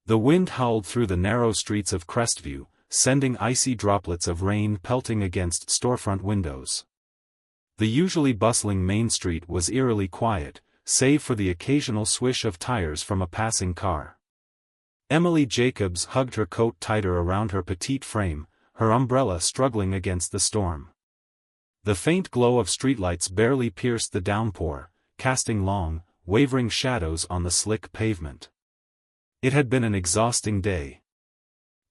The wind howled through the narrow streets of Crestview, sending icy droplets of rain pelting against storefront windows. The usually bustling Main Street was eerily quiet, save for the occasional swish of tires from a passing car. Emily Jacobs hugged her coat tighter around her petite frame, her umbrella struggling against the storm. The faint glow of streetlights barely pierced the downpour, casting long, wavering shadows on the slick pavement. It had been an exhausting day.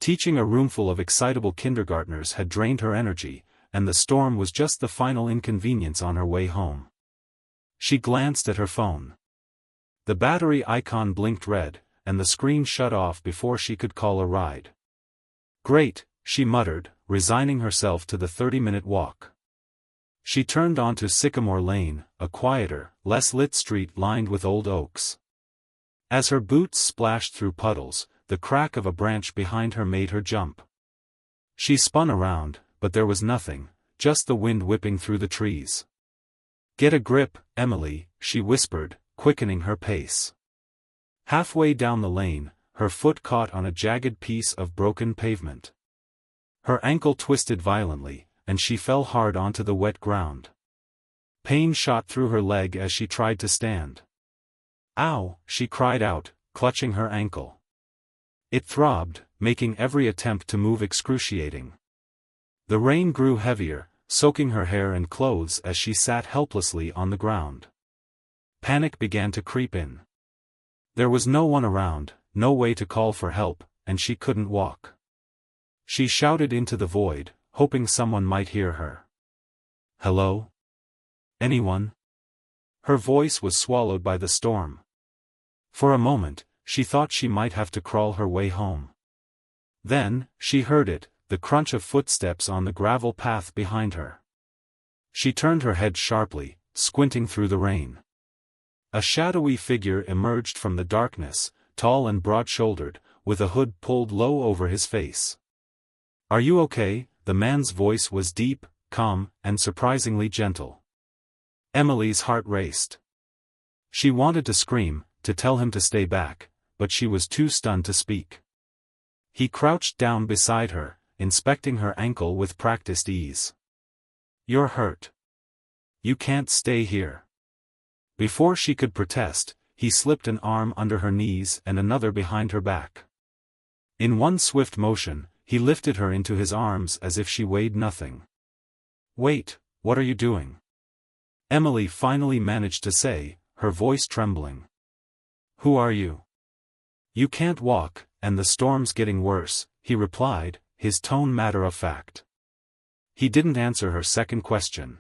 Teaching a roomful of excitable kindergartners had drained her energy, and the storm was just the final inconvenience on her way home. She glanced at her phone. The battery icon blinked red, and the screen shut off before she could call a ride. Great, she muttered, resigning herself to the 30-minute walk. She turned onto Sycamore Lane, a quieter, less lit street lined with old oaks. As her boots splashed through puddles, the crack of a branch behind her made her jump. She spun around, but there was nothing, just the wind whipping through the trees. "Get a grip, Emily," she whispered, quickening her pace. Halfway down the lane, her foot caught on a jagged piece of broken pavement. Her ankle twisted violently, and she fell hard onto the wet ground. Pain shot through her leg as she tried to stand. "Ow!" she cried out, clutching her ankle. It throbbed, making every attempt to move excruciating. The rain grew heavier, soaking her hair and clothes as she sat helplessly on the ground. Panic began to creep in. There was no one around, no way to call for help, and she couldn't walk. She shouted into the void, hoping someone might hear her. "Hello? Anyone?" Her voice was swallowed by the storm. For a moment, she thought she might have to crawl her way home. Then, she heard it, the crunch of footsteps on the gravel path behind her. She turned her head sharply, squinting through the rain. A shadowy figure emerged from the darkness, tall and broad-shouldered, with a hood pulled low over his face. "Are you okay?" The man's voice was deep, calm, and surprisingly gentle. Emily's heart raced. She wanted to scream, to tell him to stay back, but she was too stunned to speak. He crouched down beside her, inspecting her ankle with practiced ease. "You're hurt. You can't stay here." Before she could protest, he slipped an arm under her knees and another behind her back. In one swift motion, he lifted her into his arms as if she weighed nothing. "Wait, what are you doing?" Emily finally managed to say, her voice trembling. "Who are you?" "You can't walk, and the storm's getting worse," he replied, his tone matter-of-fact. He didn't answer her second question.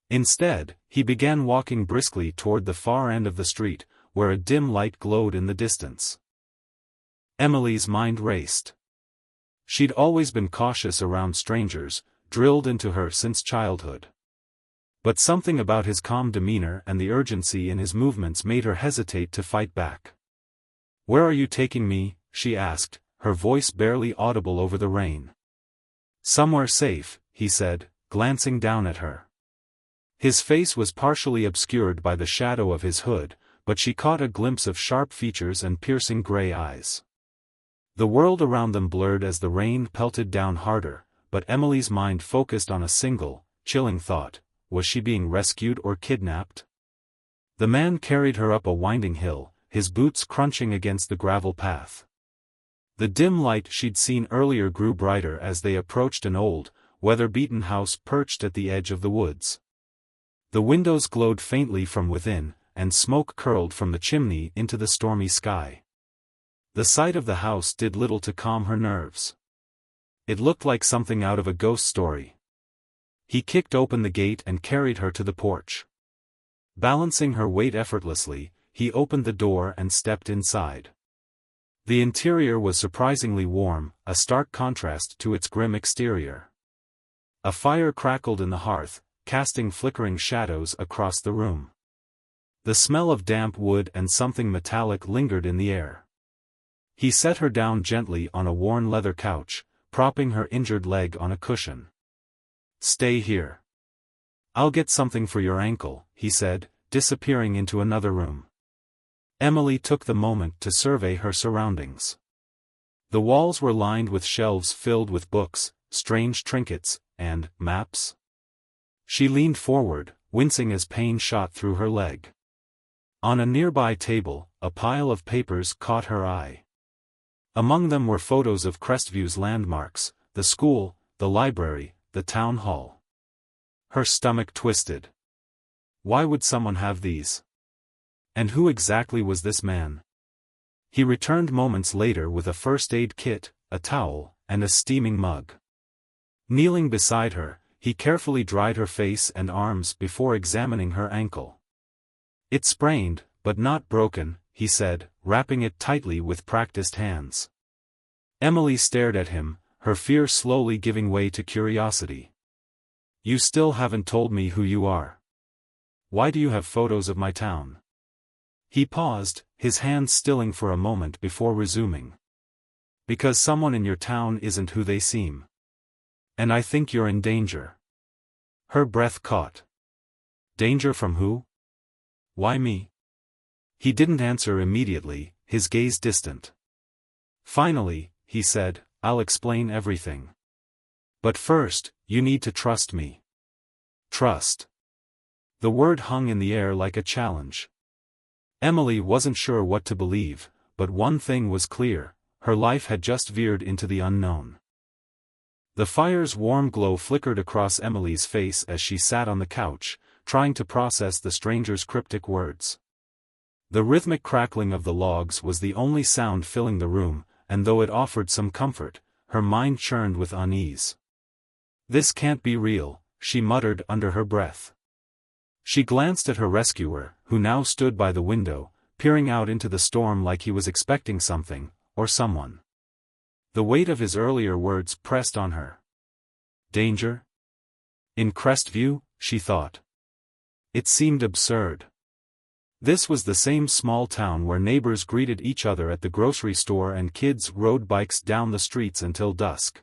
Instead, he began walking briskly toward the far end of the street, where a dim light glowed in the distance. Emily's mind raced. She'd always been cautious around strangers, drilled into her since childhood. But something about his calm demeanor and the urgency in his movements made her hesitate to fight back. "Where are you taking me?" she asked, her voice barely audible over the rain. "Somewhere safe," he said, glancing down at her. His face was partially obscured by the shadow of his hood, but she caught a glimpse of sharp features and piercing gray eyes. The world around them blurred as the rain pelted down harder, but Emily's mind focused on a single, chilling thought: was she being rescued or kidnapped? The man carried her up a winding hill, his boots crunching against the gravel path. The dim light she'd seen earlier grew brighter as they approached an old, weather-beaten house perched at the edge of the woods. The windows glowed faintly from within, and smoke curled from the chimney into the stormy sky. The sight of the house did little to calm her nerves. It looked like something out of a ghost story. He kicked open the gate and carried her to the porch. Balancing her weight effortlessly, he opened the door and stepped inside. The interior was surprisingly warm, a stark contrast to its grim exterior. A fire crackled in the hearth, casting flickering shadows across the room. The smell of damp wood and something metallic lingered in the air. He set her down gently on a worn leather couch, propping her injured leg on a cushion. "Stay here. I'll get something for your ankle," he said, disappearing into another room. Emily took the moment to survey her surroundings. The walls were lined with shelves filled with books, strange trinkets, and maps. She leaned forward, wincing as pain shot through her leg. On a nearby table, a pile of papers caught her eye. Among them were photos of Crestview's landmarks, the school, the library, the town hall. Her stomach twisted. Why would someone have these? And who exactly was this man? He returned moments later with a first aid kit, a towel, and a steaming mug. Kneeling beside her, he carefully dried her face and arms before examining her ankle. "It's sprained, but not broken," he said, wrapping it tightly with practiced hands. Emily stared at him, her fear slowly giving way to curiosity. "You still haven't told me who you are. Why do you have photos of my town?" He paused, his hands stilling for a moment before resuming. "Because someone in your town isn't who they seem. And I think you're in danger." Her breath caught. "Danger from who? Why me?" He didn't answer immediately, his gaze distant. Finally, he said, "I'll explain everything. But first, you need to trust me." Trust. The word hung in the air like a challenge. Emily wasn't sure what to believe, but one thing was clear, her life had just veered into the unknown. The fire's warm glow flickered across Emily's face as she sat on the couch, trying to process the stranger's cryptic words. The rhythmic crackling of the logs was the only sound filling the room, and though it offered some comfort, her mind churned with unease. "This can't be real," she muttered under her breath. She glanced at her rescuer, who now stood by the window, peering out into the storm like he was expecting something, or someone. The weight of his earlier words pressed on her. Danger? In Crestview, she thought. It seemed absurd. This was the same small town where neighbors greeted each other at the grocery store and kids rode bikes down the streets until dusk.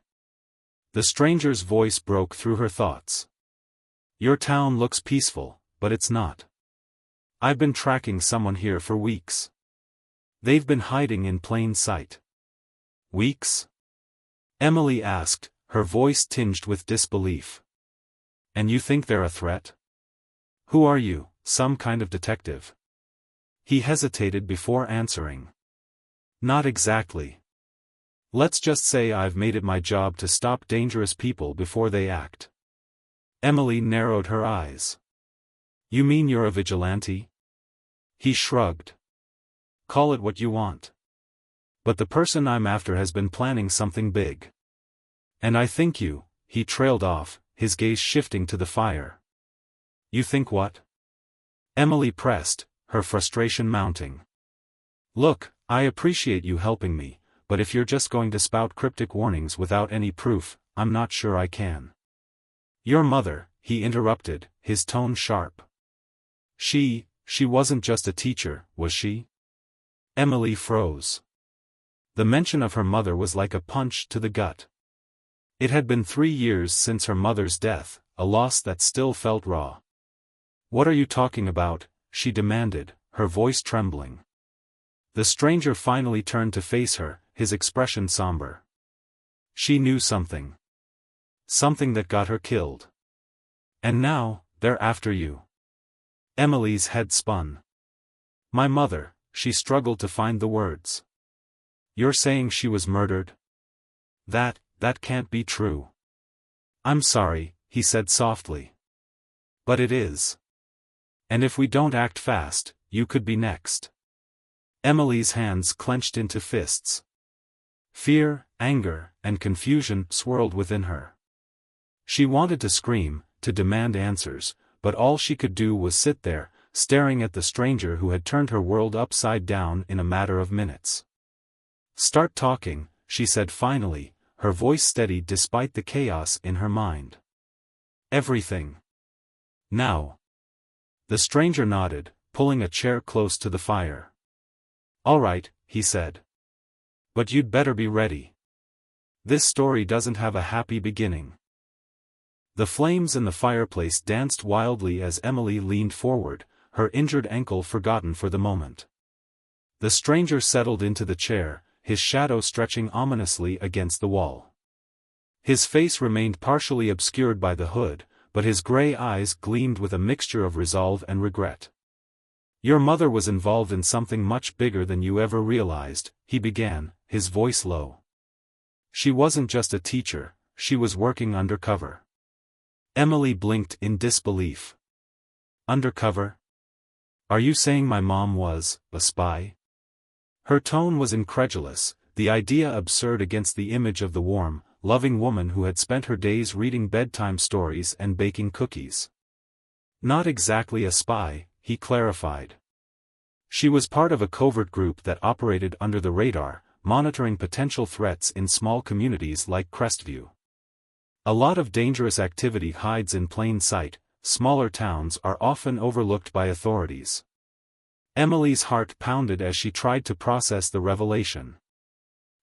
The stranger's voice broke through her thoughts. "Your town looks peaceful, but it's not. I've been tracking someone here for weeks. They've been hiding in plain sight." "Weeks?" Emily asked, her voice tinged with disbelief. "And you think they're a threat? Who are you, some kind of detective?" He hesitated before answering. "Not exactly. Let's just say I've made it my job to stop dangerous people before they act." Emily narrowed her eyes. "You mean you're a vigilante?" He shrugged. "Call it what you want. But the person I'm after has been planning something big. And I think you," he trailed off, his gaze shifting to the fire. "You think what?" Emily pressed, her frustration mounting. "Look, I appreciate you helping me, but if you're just going to spout cryptic warnings without any proof, I'm not sure I can." "Your mother," he interrupted, his tone sharp. She wasn't just a teacher, was she?" Emily froze. The mention of her mother was like a punch to the gut. It had been 3 years since her mother's death, a loss that still felt raw. "What are you talking about?" she demanded, her voice trembling. The stranger finally turned to face her, his expression somber. "She knew something. Something that got her killed. And now, they're after you." Emily's head spun. "My mother," she struggled to find the words. "You're saying she was murdered? That can't be true." "I'm sorry," he said softly. "But it is. And if we don't act fast, you could be next." Emily's hands clenched into fists. Fear, anger, and confusion swirled within her. She wanted to scream, to demand answers, but all she could do was sit there, staring at the stranger who had turned her world upside down in a matter of minutes. "Start talking," she said finally, her voice steady despite the chaos in her mind. "Everything. Now." The stranger nodded, pulling a chair close to the fire. "All right," he said. "But you'd better be ready. This story doesn't have a happy beginning." The flames in the fireplace danced wildly as Emily leaned forward, her injured ankle forgotten for the moment. The stranger settled into the chair, his shadow stretching ominously against the wall. His face remained partially obscured by the hood, but his gray eyes gleamed with a mixture of resolve and regret. "Your mother was involved in something much bigger than you ever realized," he began, his voice low. "She wasn't just a teacher, she was working undercover." Emily blinked in disbelief. "Undercover? Are you saying my mom was a spy?" Her tone was incredulous, the idea absurd against the image of the warm, loving woman who had spent her days reading bedtime stories and baking cookies. "Not exactly a spy," he clarified. "She was part of a covert group that operated under the radar, monitoring potential threats in small communities like Crestview. A lot of dangerous activity hides in plain sight, smaller towns are often overlooked by authorities." Emily's heart pounded as she tried to process the revelation.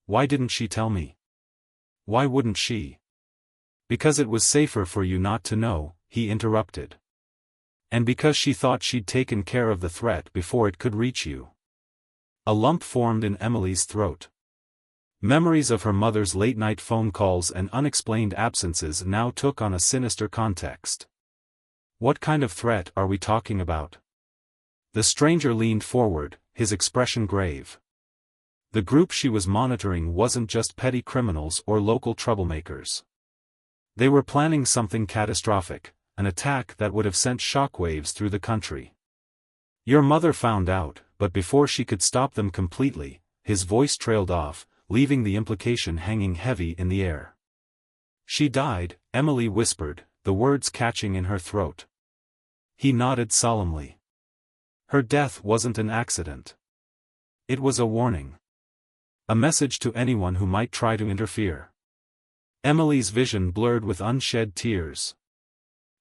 "Why didn't she tell me?" "Why wouldn't she?" "Because it was safer for you not to know," he interrupted. "And because she thought she'd taken care of the threat before it could reach you." A lump formed in Emily's throat. Memories of her mother's late-night phone calls and unexplained absences now took on a sinister context. "What kind of threat are we talking about?" The stranger leaned forward, his expression grave. The group she was monitoring wasn't just petty criminals or local troublemakers. They were planning something catastrophic, an attack that would have sent shockwaves through the country. "Your mother found out, but before she could stop them completely," his voice trailed off, leaving the implication hanging heavy in the air. "She died," Emily whispered, the words catching in her throat. He nodded solemnly. "Her death wasn't an accident. It was a warning. A message to anyone who might try to interfere." Emily's vision blurred with unshed tears.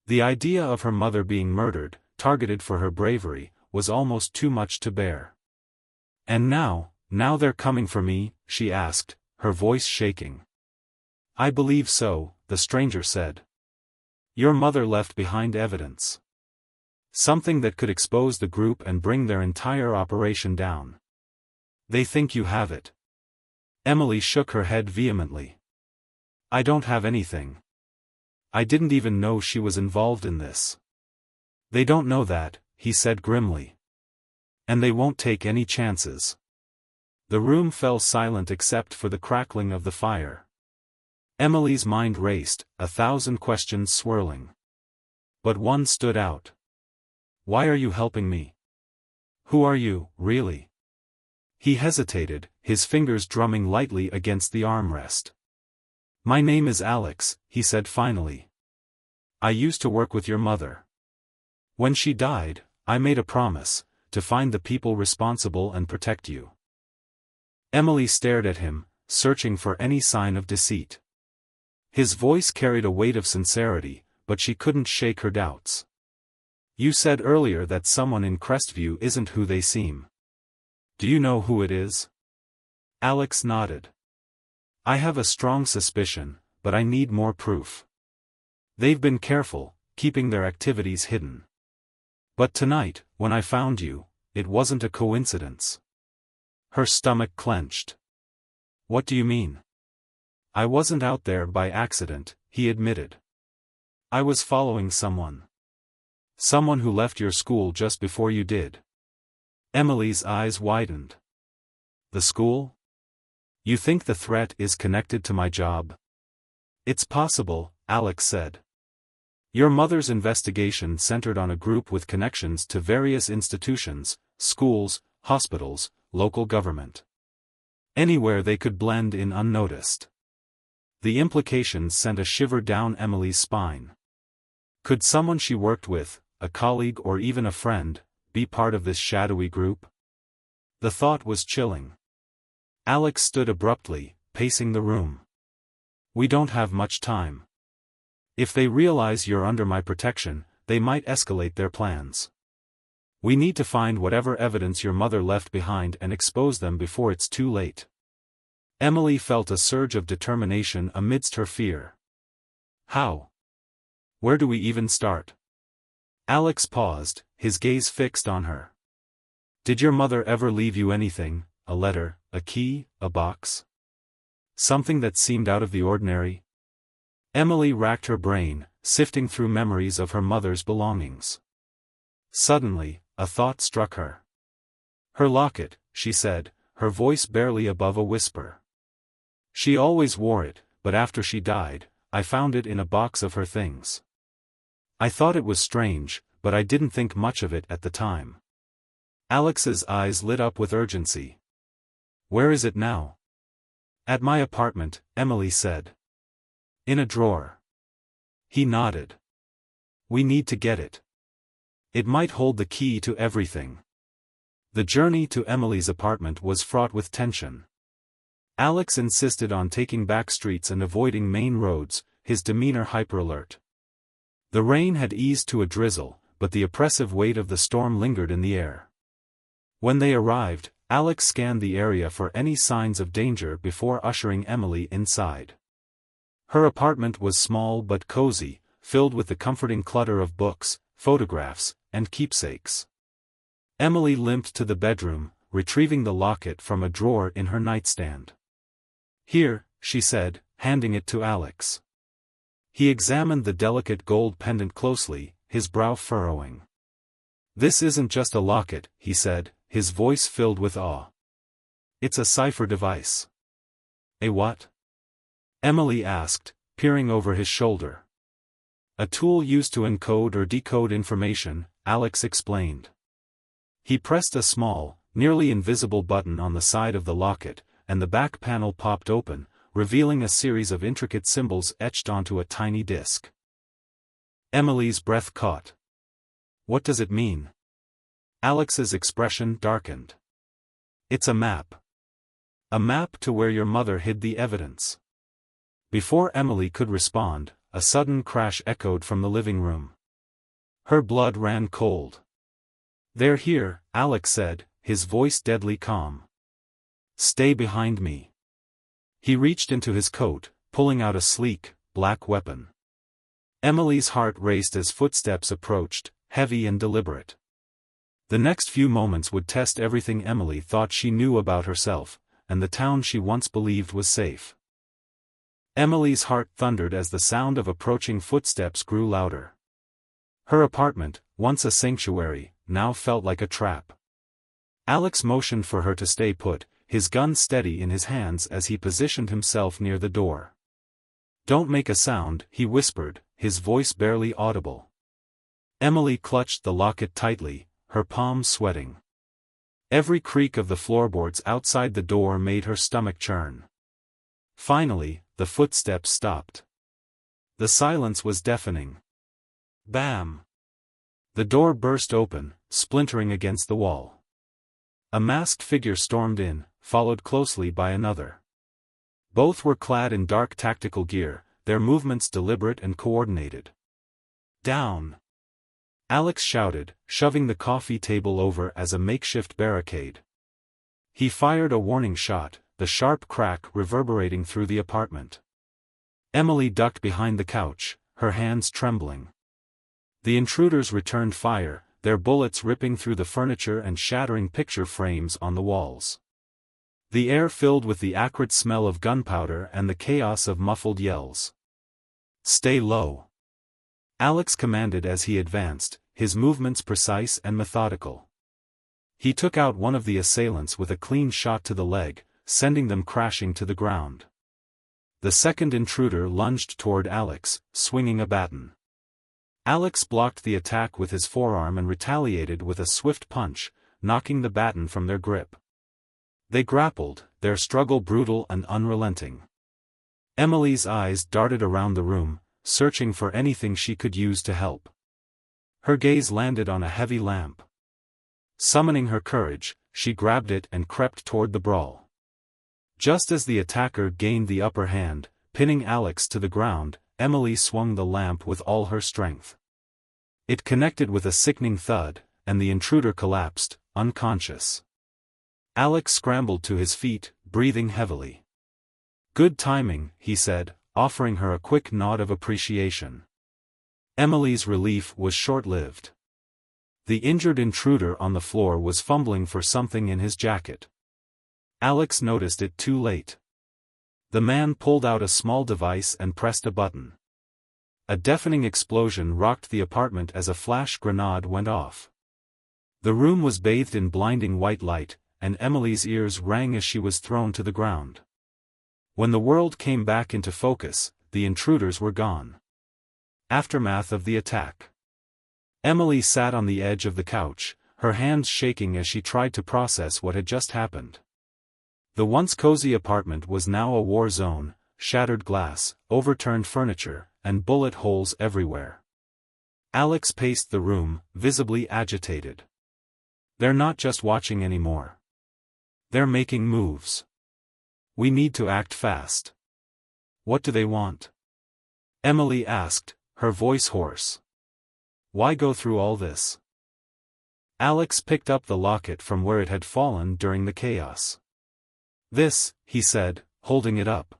The idea of her mother being murdered, targeted for her bravery, was almost too much to bear. "And now they're coming for me?" she asked, her voice shaking. "I believe so," the stranger said. "Your mother left behind evidence. Something that could expose the group and bring their entire operation down. They think you have it." Emily shook her head vehemently. "I don't have anything. I didn't even know she was involved in this." "They don't know that," he said grimly. "And they won't take any chances." The room fell silent except for the crackling of the fire. Emily's mind raced, 1,000 questions swirling. But one stood out. "Why are you helping me? Who are you, really?" He hesitated, his fingers drumming lightly against the armrest. "My name is Alex," he said finally. "I used to work with your mother. When she died, I made a promise, to find the people responsible and protect you." Emily stared at him, searching for any sign of deceit. His voice carried a weight of sincerity, but she couldn't shake her doubts. "You said earlier that someone in Crestview isn't who they seem. Do you know who it is?" Alex nodded. "I have a strong suspicion, but I need more proof. They've been careful, keeping their activities hidden. But tonight, when I found you, it wasn't a coincidence." Her stomach clenched. "What do you mean?" "I wasn't out there by accident," he admitted. "I was following someone. Someone who left your school just before you did." Emily's eyes widened. "The school? You think the threat is connected to my job?" "It's possible," Alex said. "Your mother's investigation centered on a group with connections to various institutions, schools, hospitals, local government. Anywhere they could blend in unnoticed." The implications sent a shiver down Emily's spine. Could someone she worked with, a colleague or even a friend, be part of this shadowy group? The thought was chilling. Alex stood abruptly, pacing the room. "We don't have much time. If they realize you're under my protection, they might escalate their plans. We need to find whatever evidence your mother left behind and expose them before it's too late." Emily felt a surge of determination amidst her fear. "How? Where do we even start?" Alex paused, his gaze fixed on her. "Did your mother ever leave you anything, a letter, a key, a box? Something that seemed out of the ordinary? Emily racked her brain, sifting through memories of her mother's belongings. Suddenly, a thought struck her. Her locket, she said, her voice barely above a whisper. She always wore it, but after she died, I found it in a box of her things. I thought it was strange, but I didn't think much of it at the time. Alex's eyes lit up with urgency. Where is it now? At my apartment, Emily said. In a drawer. He nodded. We need to get it. It might hold the key to everything. The journey to Emily's apartment was fraught with tension. Alex insisted on taking back streets and avoiding main roads, his demeanor hyper-alert. The rain had eased to a drizzle, but the oppressive weight of the storm lingered in the air. When they arrived, Alex scanned the area for any signs of danger before ushering Emily inside. Her apartment was small but cozy, filled with the comforting clutter of books, photographs, and keepsakes. Emily limped to the bedroom, retrieving the locket from a drawer in her nightstand. Here, she said, handing it to Alex. He examined the delicate gold pendant closely, his brow furrowing. This isn't just a locket, he said, his voice filled with awe. It's a cipher device. A what? Emily asked, peering over his shoulder. A tool used to encode or decode information, Alex explained. He pressed a small, nearly invisible button on the side of the locket, and the back panel popped open, revealing a series of intricate symbols etched onto a tiny disc. Emily's breath caught. What does it mean? Alex's expression darkened. It's a map. A map to where your mother hid the evidence. Before Emily could respond, a sudden crash echoed from the living room. Her blood ran cold. They're here, Alex said, his voice deadly calm. Stay behind me. He reached into his coat, pulling out a sleek, black weapon. Emily's heart raced as footsteps approached, heavy and deliberate. The next few moments would test everything Emily thought she knew about herself, and the town she once believed was safe. Emily's heart thundered as the sound of approaching footsteps grew louder. Her apartment, once a sanctuary, now felt like a trap. Alex motioned for her to stay put, his gun steady in his hands as he positioned himself near the door. Don't make a sound, he whispered, his voice barely audible. Emily clutched the locket tightly, her palms sweating. Every creak of the floorboards outside the door made her stomach churn. Finally, the footsteps stopped. The silence was deafening. Bam! The door burst open, splintering against the wall. A masked figure stormed in, followed closely by another. Both were clad in dark tactical gear, their movements deliberate and coordinated. Down! Alex shouted, shoving the coffee table over as a makeshift barricade. He fired a warning shot, the sharp crack reverberating through the apartment. Emily ducked behind the couch, her hands trembling. The intruders returned fire, their bullets ripping through the furniture and shattering picture frames on the walls. The air filled with the acrid smell of gunpowder and the chaos of muffled yells. Stay low. Alex commanded as he advanced, his movements precise and methodical. He took out one of the assailants with a clean shot to the leg, sending them crashing to the ground. The second intruder lunged toward Alex, swinging a baton. Alex blocked the attack with his forearm and retaliated with a swift punch, knocking the baton from their grip. They grappled, their struggle brutal and unrelenting. Emily's eyes darted around the room, searching for anything she could use to help. Her gaze landed on a heavy lamp. Summoning her courage, she grabbed it and crept toward the brawl. Just as the attacker gained the upper hand, pinning Alex to the ground, Emily swung the lamp with all her strength. It connected with a sickening thud, and the intruder collapsed, unconscious. Alex scrambled to his feet, breathing heavily. Good timing, he said, offering her a quick nod of appreciation. Emily's relief was short-lived. The injured intruder on the floor was fumbling for something in his jacket. Alex noticed it too late. The man pulled out a small device and pressed a button. A deafening explosion rocked the apartment as a flash grenade went off. The room was bathed in blinding white light, and Emily's ears rang as she was thrown to the ground. When the world came back into focus, the intruders were gone. Aftermath of the attack. Emily sat on the edge of the couch, her hands shaking as she tried to process what had just happened. The once cozy apartment was now a war zone, shattered glass, overturned furniture, and bullet holes everywhere. Alex paced the room, visibly agitated. They're not just watching anymore. They're making moves. We need to act fast. What do they want? Emily asked, her voice hoarse. Why go through all this? Alex picked up the locket from where it had fallen during the chaos. This, he said, holding it up.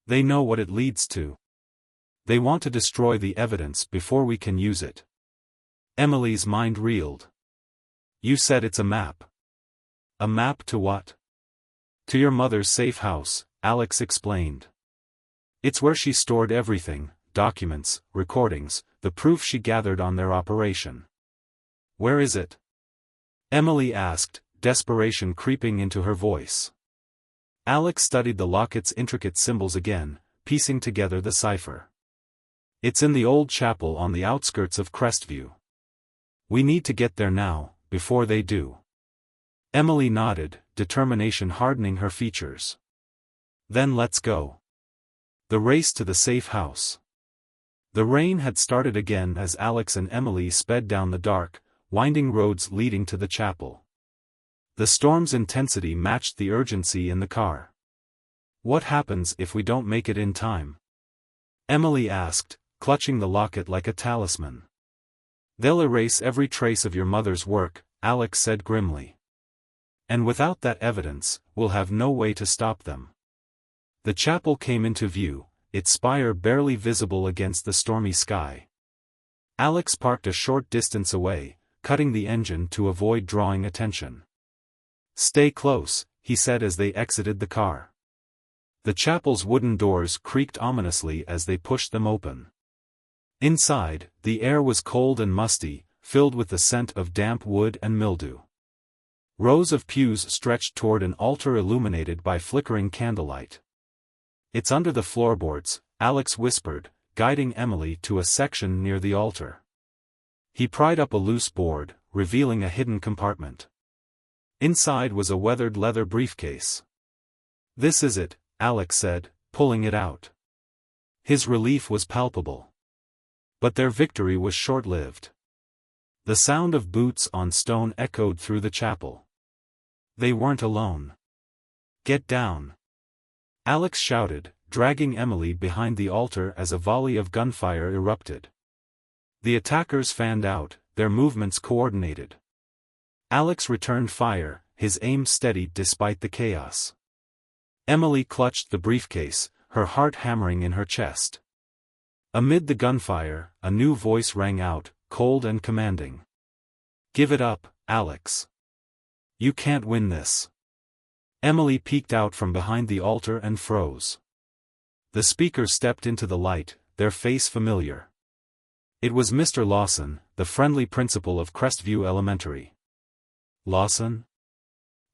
They know what it leads to. They want to destroy the evidence before we can use it. Emily's mind reeled. You said it's a map. A map to what? To your mother's safe house, Alex explained. It's where she stored everything, documents, recordings, the proof she gathered on their operation. Where is it? Emily asked, desperation creeping into her voice. Alex studied the locket's intricate symbols again, piecing together the cipher. It's in the old chapel on the outskirts of Crestview. We need to get there now, before they do. Emily nodded, determination hardening her features. Then let's go. The race to the safe house. The rain had started again as Alex and Emily sped down the dark, winding roads leading to the chapel. The storm's intensity matched the urgency in the car. What happens if we don't make it in time? Emily asked, clutching the locket like a talisman. They'll erase every trace of your mother's work, Alex said grimly. And without that evidence, we'll have no way to stop them. The chapel came into view, its spire barely visible against the stormy sky. Alex parked a short distance away, cutting the engine to avoid drawing attention. Stay close, he said as they exited the car. The chapel's wooden doors creaked ominously as they pushed them open. Inside, the air was cold and musty, filled with the scent of damp wood and mildew. Rows of pews stretched toward an altar illuminated by flickering candlelight. It's under the floorboards, Alex whispered, guiding Emily to a section near the altar. He pried up a loose board, revealing a hidden compartment. Inside was a weathered leather briefcase. This is it, Alex said, pulling it out. His relief was palpable. But their victory was short-lived. The sound of boots on stone echoed through the chapel. They weren't alone. Get down! Alex shouted, dragging Emily behind the altar as a volley of gunfire erupted. The attackers fanned out, their movements coordinated. Alex returned fire, his aim steady despite the chaos. Emily clutched the briefcase, her heart hammering in her chest. Amid the gunfire, a new voice rang out, cold and commanding. Give it up, Alex. You can't win this. Emily peeked out from behind the altar and froze. The speaker stepped into the light, their face familiar. It was Mr. Lawson, the friendly principal of Crestview Elementary. Lawson?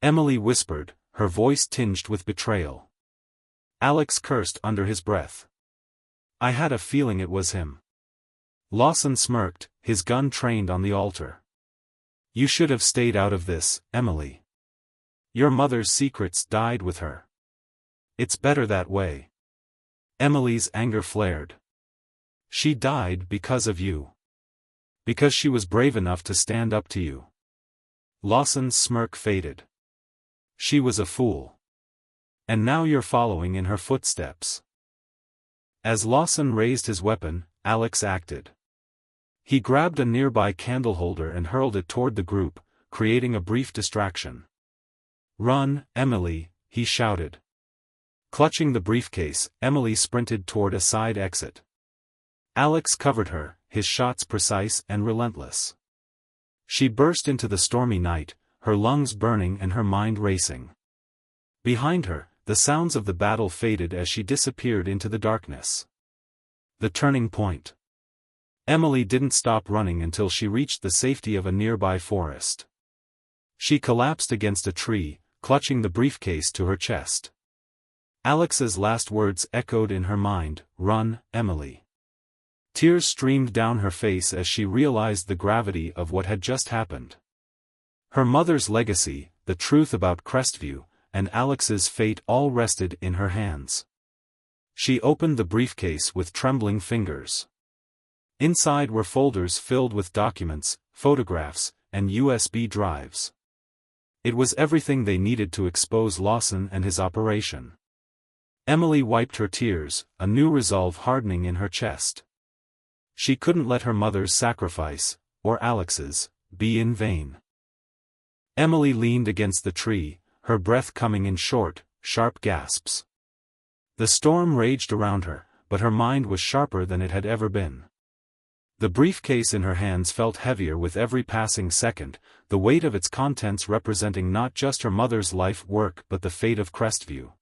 Emily whispered, her voice tinged with betrayal. Alex cursed under his breath. I had a feeling it was him. Lawson smirked, his gun trained on the altar. You should have stayed out of this, Emily. Your mother's secrets died with her. It's better that way. Emily's anger flared. She died because of you. Because she was brave enough to stand up to you. Lawson's smirk faded. She was a fool. And now you're following in her footsteps. As Lawson raised his weapon, Alex acted. He grabbed a nearby candle holder and hurled it toward the group, creating a brief distraction. Run, Emily, he shouted. Clutching the briefcase, Emily sprinted toward a side exit. Alex covered her, his shots precise and relentless. She burst into the stormy night, her lungs burning and her mind racing. Behind her, the sounds of the battle faded as she disappeared into the darkness. The turning point. Emily didn't stop running until she reached the safety of a nearby forest. She collapsed against a tree, clutching the briefcase to her chest. Alex's last words echoed in her mind, "Run, Emily." Tears streamed down her face as she realized the gravity of what had just happened. Her mother's legacy, the truth about Crestview, and Alex's fate all rested in her hands. She opened the briefcase with trembling fingers. Inside were folders filled with documents, photographs, and USB drives. It was everything they needed to expose Lawson and his operation. Emily wiped her tears, a new resolve hardening in her chest. She couldn't let her mother's sacrifice, or Alex's, be in vain. Emily leaned against the tree, her breath coming in short, sharp gasps. The storm raged around her, but her mind was sharper than it had ever been. The briefcase in her hands felt heavier with every passing second, the weight of its contents representing not just her mother's life work but the fate of Crestview.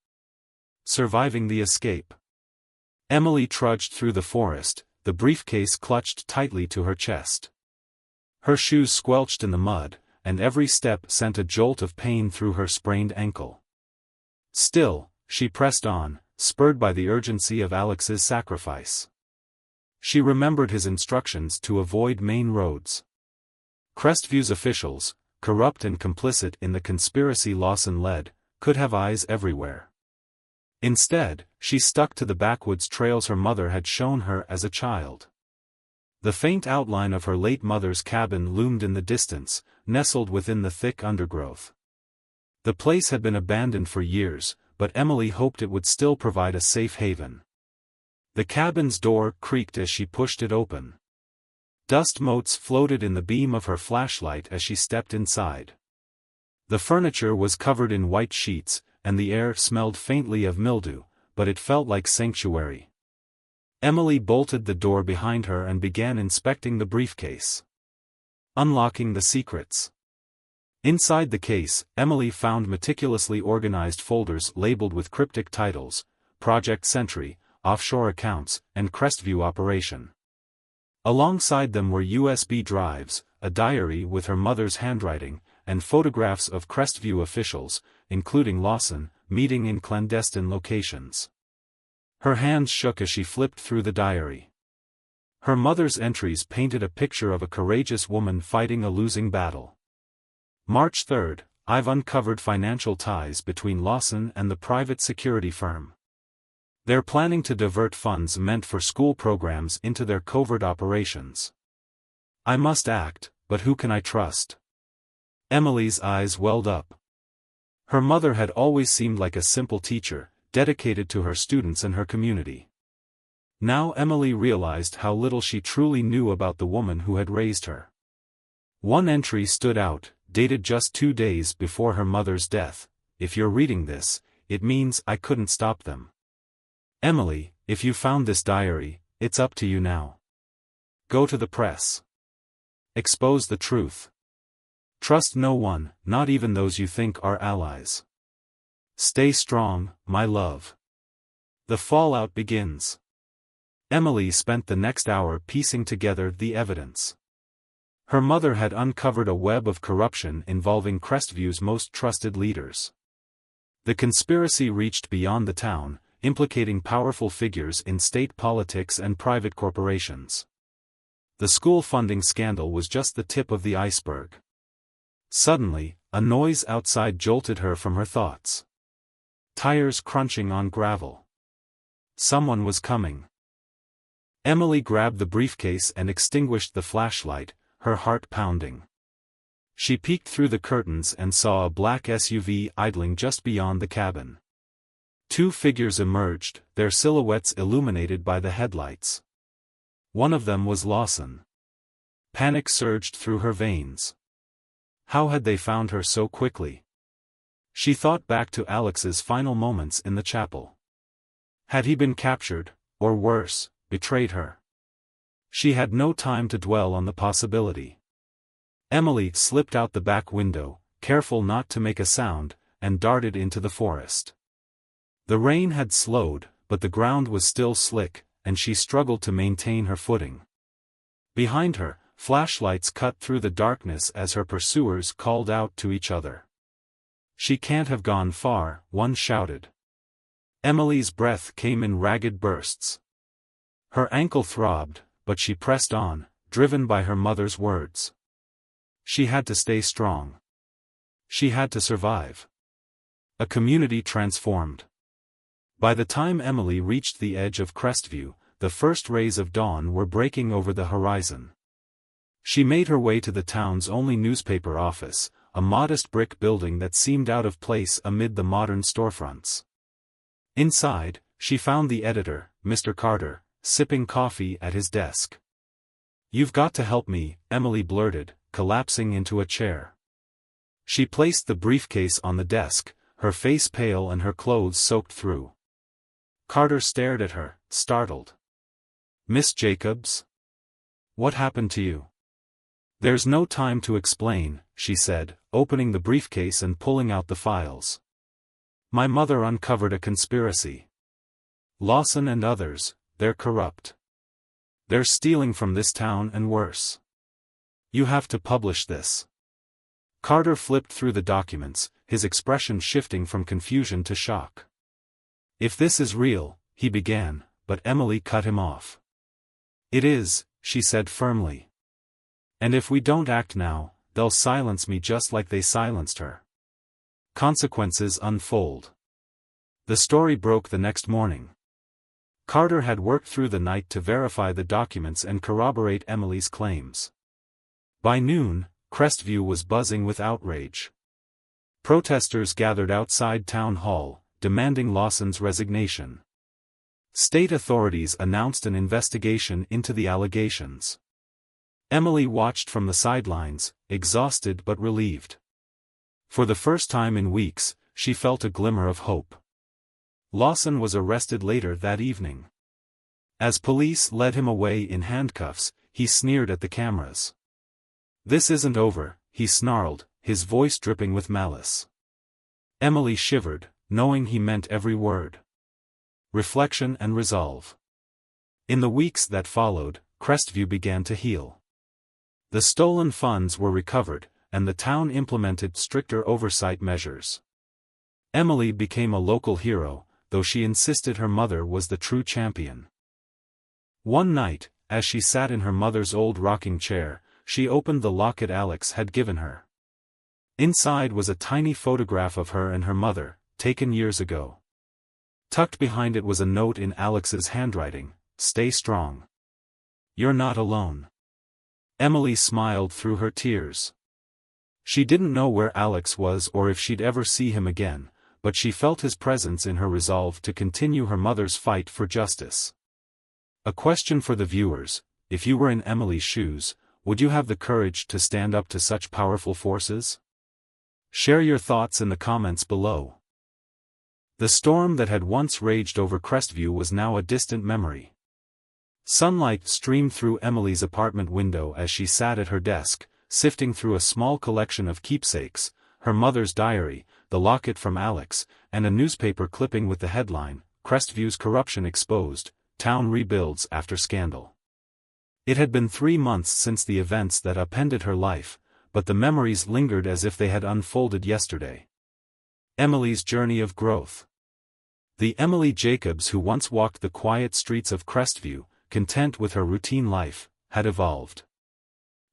Surviving the escape. Emily trudged through the forest, the briefcase clutched tightly to her chest. Her shoes squelched in the mud, and every step sent a jolt of pain through her sprained ankle. Still, she pressed on, spurred by the urgency of Alex's sacrifice. She remembered his instructions to avoid main roads. Crestview's officials, corrupt and complicit in the conspiracy Lawson led, could have eyes everywhere. Instead, she stuck to the backwoods trails her mother had shown her as a child. The faint outline of her late mother's cabin loomed in the distance, nestled within the thick undergrowth. The place had been abandoned for years, but Emily hoped it would still provide a safe haven. The cabin's door creaked as she pushed it open. Dust motes floated in the beam of her flashlight as she stepped inside. The furniture was covered in white sheets, and the air smelled faintly of mildew, but it felt like sanctuary. Emily bolted the door behind her and began inspecting the briefcase. Unlocking the secrets. Inside the case, Emily found meticulously organized folders labeled with cryptic titles: Project Sentry, Offshore Accounts, and Crestview Operation. Alongside them were USB drives, a diary with her mother's handwriting, and photographs of Crestview officials, including Lawson, meeting in clandestine locations. Her hands shook as she flipped through the diary. Her mother's entries painted a picture of a courageous woman fighting a losing battle. March 3rd, I've uncovered financial ties between Lawson and the private security firm. They're planning to divert funds meant for school programs into their covert operations. I must act, but who can I trust? Emily's eyes welled up. Her mother had always seemed like a simple teacher, dedicated to her students and her community. Now Emily realized how little she truly knew about the woman who had raised her. One entry stood out, dated just 2 days before her mother's death. If you're reading this, it means I couldn't stop them. Emily, if you found this diary, it's up to you now. Go to the press. Expose the truth. Trust no one, not even those you think are allies. Stay strong, my love. The fallout begins. Emily spent the next hour piecing together the evidence. Her mother had uncovered a web of corruption involving Crestview's most trusted leaders. The conspiracy reached beyond the town, implicating powerful figures in state politics and private corporations. The school funding scandal was just the tip of the iceberg. Suddenly, a noise outside jolted her from her thoughts. Tires crunching on gravel. Someone was coming. Emily grabbed the briefcase and extinguished the flashlight, her heart pounding. She peeked through the curtains and saw a black SUV idling just beyond the cabin. 2 figures emerged, their silhouettes illuminated by the headlights. One of them was Lawson. Panic surged through her veins. How had they found her so quickly? She thought back to Alex's final moments in the chapel. Had he been captured, or worse, betrayed her? She had no time to dwell on the possibility. Emily slipped out the back window, careful not to make a sound, and darted into the forest. The rain had slowed, but the ground was still slick, and she struggled to maintain her footing. Behind her, flashlights cut through the darkness as her pursuers called out to each other. "She can't have gone far," one shouted. Emily's breath came in ragged bursts. Her ankle throbbed, but she pressed on, driven by her mother's words. She had to stay strong. She had to survive. A community transformed. By the time Emily reached the edge of Crestview, the first rays of dawn were breaking over the horizon. She made her way to the town's only newspaper office, a modest brick building that seemed out of place amid the modern storefronts. Inside, she found the editor, Mr. Carter, sipping coffee at his desk. "You've got to help me," Emily blurted, collapsing into a chair. She placed the briefcase on the desk, her face pale and her clothes soaked through. Carter stared at her, startled. "Miss Jacobs? What happened to you?" "There's no time to explain," she said, opening the briefcase and pulling out the files. "My mother uncovered a conspiracy. Lawson and others, they're corrupt. They're stealing from this town and worse. You have to publish this." Carter flipped through the documents, his expression shifting from confusion to shock. "If this is real," he began, but Emily cut him off. "It is," she said firmly. "And if we don't act now, they'll silence me just like they silenced her. Consequences unfold." The story broke the next morning. Carter had worked through the night to verify the documents and corroborate Emily's claims. By noon, Crestview was buzzing with outrage. Protesters gathered outside Town Hall, demanding Lawson's resignation. State authorities announced an investigation into the allegations. Emily watched from the sidelines, exhausted but relieved. For the first time in weeks, she felt a glimmer of hope. Lawson was arrested later that evening. As police led him away in handcuffs, he sneered at the cameras. "This isn't over," he snarled, his voice dripping with malice. Emily shivered, knowing he meant every word. Reflection and resolve. In the weeks that followed, Crestview began to heal. The stolen funds were recovered, and the town implemented stricter oversight measures. Emily became a local hero, though she insisted her mother was the true champion. One night, as she sat in her mother's old rocking chair, she opened the locket Alex had given her. Inside was a tiny photograph of her and her mother, taken years ago. Tucked behind it was a note in Alex's handwriting: "Stay strong. You're not alone." Emily smiled through her tears. She didn't know where Alex was or if she'd ever see him again, but she felt his presence in her resolve to continue her mother's fight for justice. A question for the viewers: if you were in Emily's shoes, would you have the courage to stand up to such powerful forces? Share your thoughts in the comments below. The storm that had once raged over Crestview was now a distant memory. Sunlight streamed through Emily's apartment window as she sat at her desk, sifting through a small collection of keepsakes, her mother's diary, the locket from Alex, and a newspaper clipping with the headline, "Crestview's Corruption Exposed, Town Rebuilds After Scandal." It had been 3 months since the events that upended her life, but the memories lingered as if they had unfolded yesterday. Emily's journey of growth. The Emily Jacobs who once walked the quiet streets of Crestview, content with her routine life, had evolved.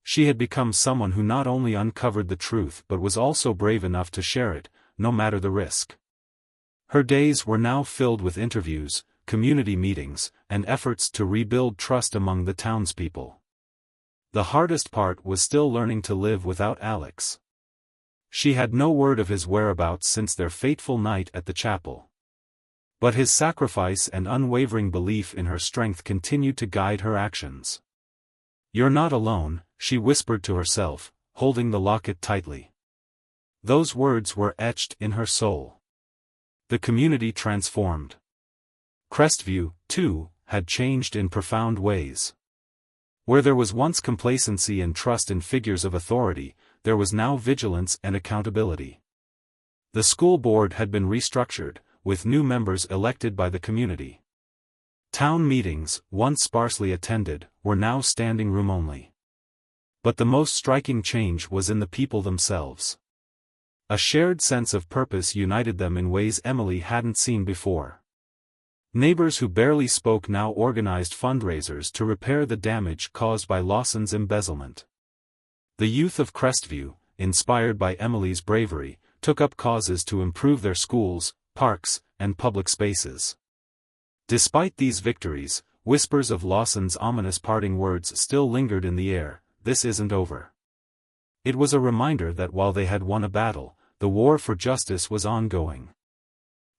She had become someone who not only uncovered the truth but was also brave enough to share it, no matter the risk. Her days were now filled with interviews, community meetings, and efforts to rebuild trust among the townspeople. The hardest part was still learning to live without Alex. She had no word of his whereabouts since their fateful night at the chapel. But his sacrifice and unwavering belief in her strength continued to guide her actions. "You're not alone," she whispered to herself, holding the locket tightly. Those words were etched in her soul. The community transformed. Crestview, too, had changed in profound ways. Where there was once complacency and trust in figures of authority, there was now vigilance and accountability. The school board had been restructured, with new members elected by the community. Town meetings, once sparsely attended, were now standing room only. But the most striking change was in the people themselves. A shared sense of purpose united them in ways Emily hadn't seen before. Neighbors who barely spoke now organized fundraisers to repair the damage caused by Lawson's embezzlement. The youth of Crestview, inspired by Emily's bravery, took up causes to improve their schools, parks, and public spaces. Despite these victories, whispers of Lawson's ominous parting words still lingered in the air: "This isn't over." It was a reminder that while they had won a battle, the war for justice was ongoing.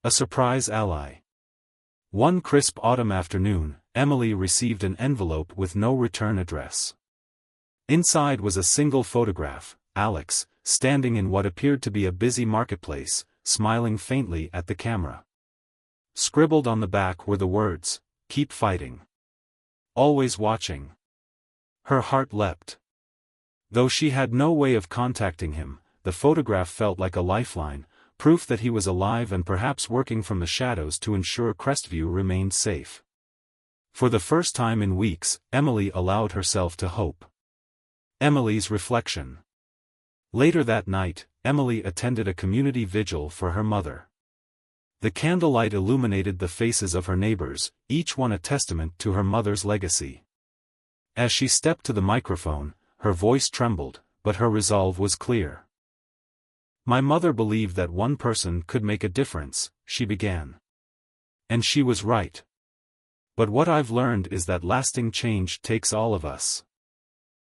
A surprise ally. One crisp autumn afternoon, Emily received an envelope with no return address. Inside was a single photograph: Alex, standing in what appeared to be a busy marketplace, smiling faintly at the camera. Scribbled on the back were the words, "Keep fighting. Always watching." Her heart leapt. Though she had no way of contacting him, the photograph felt like a lifeline, proof that he was alive and perhaps working from the shadows to ensure Crestview remained safe. For the first time in weeks, Emily allowed herself to hope. Emily's reflection. Later that night, Emily attended a community vigil for her mother. The candlelight illuminated the faces of her neighbors, each one a testament to her mother's legacy. As she stepped to the microphone, her voice trembled, but her resolve was clear. "My mother believed that one person could make a difference," she began. "And she was right. But what I've learned is that lasting change takes all of us.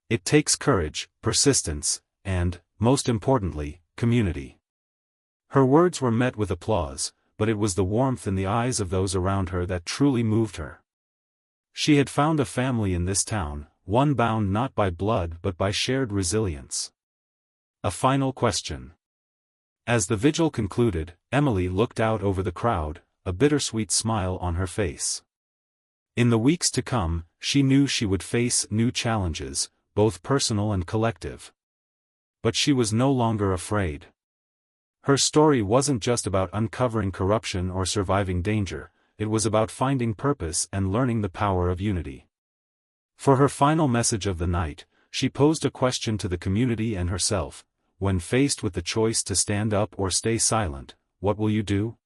It takes courage, persistence, and, most importantly, community." Her words were met with applause, but it was the warmth in the eyes of those around her that truly moved her. She had found a family in this town, one bound not by blood but by shared resilience. A final question. As the vigil concluded, Emily looked out over the crowd, a bittersweet smile on her face. In the weeks to come, she knew she would face new challenges, both personal and collective. But she was no longer afraid. Her story wasn't just about uncovering corruption or surviving danger, it was about finding purpose and learning the power of unity. For her final message of the night, she posed a question to the community and herself: "When faced with the choice to stand up or stay silent, what will you do?"